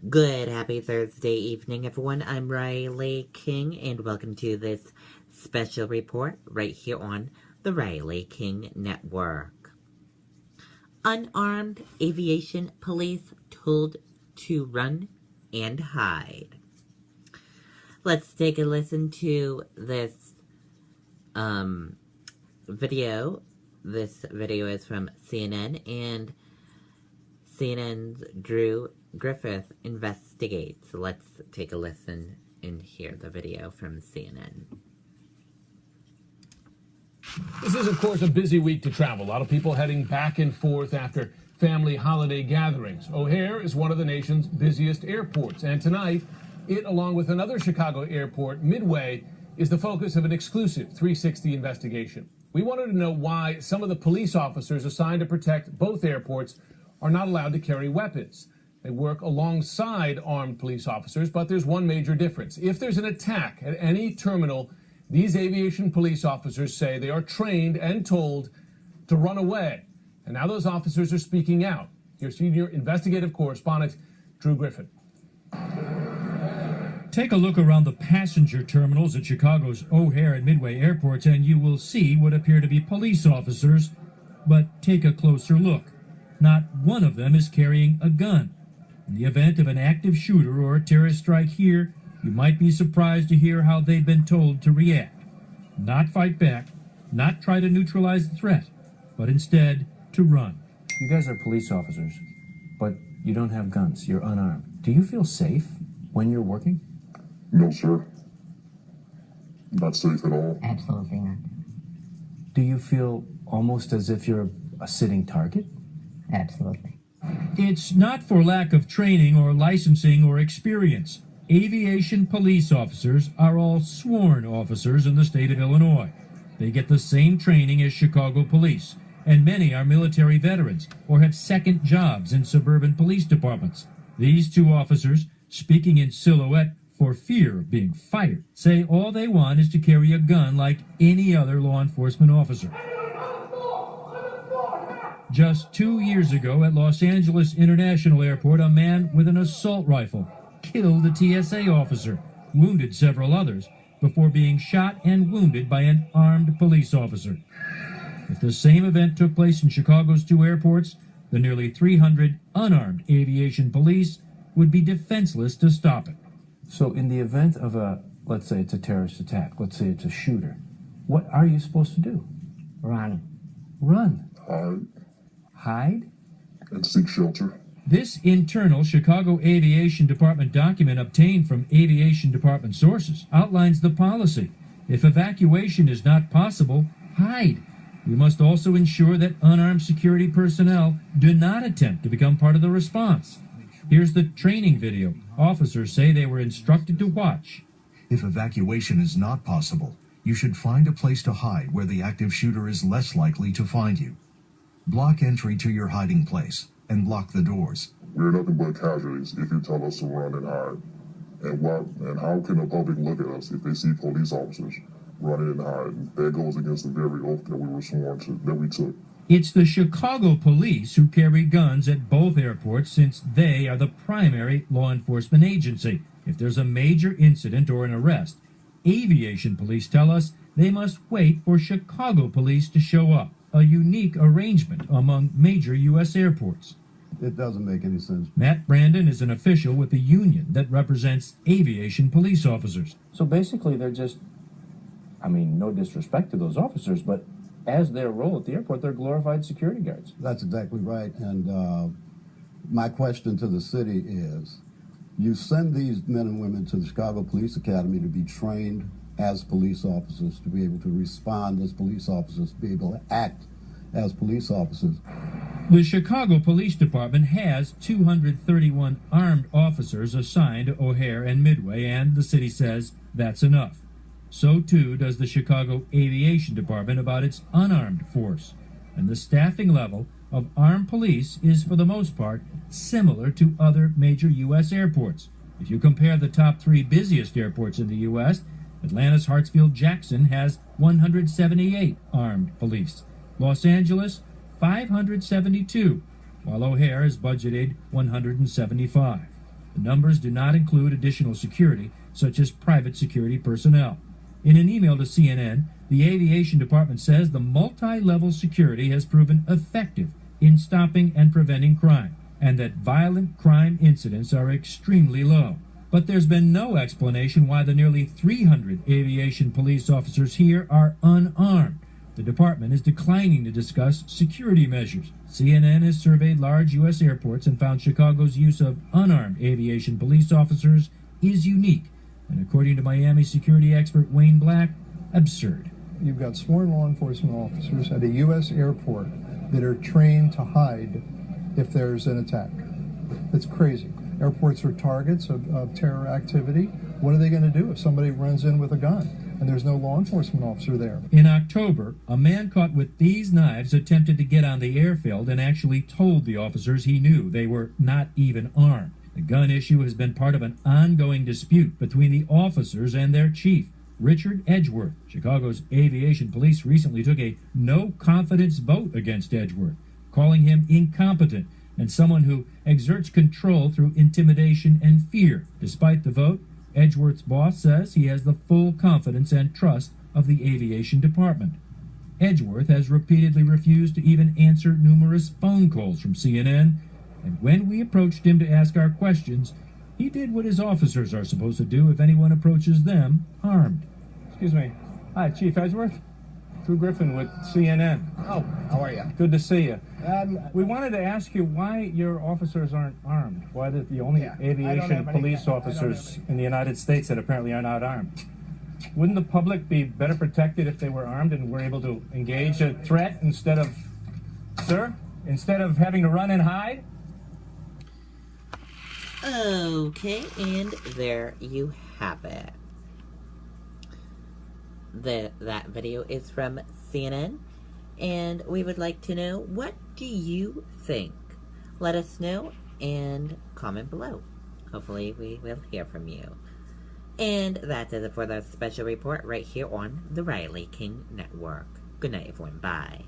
Good, happy Thursday evening, everyone. I'm Riley King, and welcome to this special report right here on the Riley King Network. Unarmed aviation police told to run and hide. Let's take a listen to this video. This video is from CNN, and CNN's Drew Griffith investigates. Let's take a listen and hear the video from CNN. This is, of course, a busy week to travel. A lot of people heading back and forth after family holiday gatherings. O'Hare is one of the nation's busiest airports, and tonight, it, along with another Chicago airport, Midway, is the focus of an exclusive 360 investigation. We wanted to know why some of the police officers assigned to protect both airports are not allowed to carry weapons. They work alongside armed police officers, but there's one major difference. If there's an attack at any terminal, these aviation police officers say they are trained and told to run away. And now those officers are speaking out. Your senior investigative correspondent, Drew Griffith. Take a look around the passenger terminals at Chicago's O'Hare and Midway airports, and you will see what appear to be police officers. But take a closer look. Not one of them is carrying a gun. In the event of an active shooter or a terrorist strike here, you might be surprised to hear how they've been told to react. Not fight back, not try to neutralize the threat, but instead to run. You guys are police officers, but you don't have guns. You're unarmed. Do you feel safe when you're working? No, sir. Not safe at all. Absolutely not. Do you feel almost as if you're a sitting target? Absolutely. It's not for lack of training or licensing or experience. Aviation police officers are all sworn officers in the state of Illinois. They get the same training as Chicago police, and many are military veterans or have second jobs in suburban police departments. These two officers, speaking in silhouette for fear of being fired, say all they want is to carry a gun like any other law enforcement officer. Just 2 years ago at Los Angeles International Airport, a man with an assault rifle killed a TSA officer, wounded several others, before being shot and wounded by an armed police officer. If the same event took place in Chicago's two airports, the nearly 300 unarmed aviation police would be defenseless to stop it. So in the event of let's say it's a terrorist attack, let's say it's a shooter, what are you supposed to do? Run. Run. Hide Hide? and seek shelter. This internal Chicago Aviation Department document obtained from Aviation Department sources outlines the policy. If evacuation is not possible, hide. We must also ensure that unarmed security personnel do not attempt to become part of the response. Here's the training video. Officers say they were instructed to watch. If evacuation is not possible, you should find a place to hide where the active shooter is less likely to find you. Block entry to your hiding place and lock the doors. We're nothing but casualties if you tell us to run and hide. And how can the public look at us if they see police officers running and hiding? That goes against the very oath that we were sworn to, that we took. It's the Chicago police who carry guns at both airports since they are the primary law enforcement agency. If there's a major incident or an arrest, aviation police tell us they must wait for Chicago police to show up, a unique arrangement among major U.S. airports. It doesn't make any sense. Matt Brandon is an official with the union that represents aviation police officers. So basically they're just, no disrespect to those officers, but as their role at the airport, they're glorified security guards. That's exactly right. And my question to the city is, you send these men and women to the Chicago Police Academy to be trained as police officers, to be able to respond as police officers, to be able to act as police officers. The Chicago Police Department has 231 armed officers assigned to O'Hare and Midway, and the city says that's enough. So too does the Chicago Aviation Department about its unarmed force. And the staffing level of armed police is, for the most part, similar to other major U.S. airports. If you compare the top three busiest airports in the U.S., Atlanta's Hartsfield-Jackson has 178 armed police. Los Angeles, 572, while O'Hare has budgeted 175. The numbers do not include additional security, such as private security personnel. In an email to CNN, the Aviation Department says the multi-level security has proven effective in stopping and preventing crime, and that violent crime incidents are extremely low. But there's been no explanation why the nearly 300 aviation police officers here are unarmed. The department is declining to discuss security measures. CNN has surveyed large U.S. airports and found Chicago's use of unarmed aviation police officers is unique, and according to Miami security expert Wayne Black, absurd. You've got sworn law enforcement officers at a U.S. airport that are trained to hide if there's an attack. It's crazy. Airports are targets of terror activity. What are they going to do if somebody runs in with a gun and there's no law enforcement officer there? In October, a man caught with these knives attempted to get on the airfield and actually told the officers he knew they were not even armed. The gun issue has been part of an ongoing dispute between the officers and their chief, Richard Edgeworth. Chicago's aviation police recently took a no-confidence vote against Edgeworth, calling him incompetent and someone who exerts control through intimidation and fear. Despite the vote, Edgeworth's boss says he has the full confidence and trust of the aviation department. Edgeworth has repeatedly refused to even answer numerous phone calls from CNN, and when we approached him to ask our questions, he did what his officers are supposed to do if anyone approaches them armed. Excuse me. Hi, Chief Edgeworth. Drew Griffin with CNN. Oh, how are you? Good to see you. We wanted to ask you why your officers aren't armed. Why they're the only aviation police officers in the United States that apparently are not armed. Wouldn't the public be better protected if they were armed and were able to engage a threat instead of having to run and hide? Okay, and there you have it. That video is from CNN, and we would like to know, what do you think? Let us know and comment below. Hopefully we will hear from you. And that does it for the special report right here on the Riley King Network. Good night, everyone. Bye.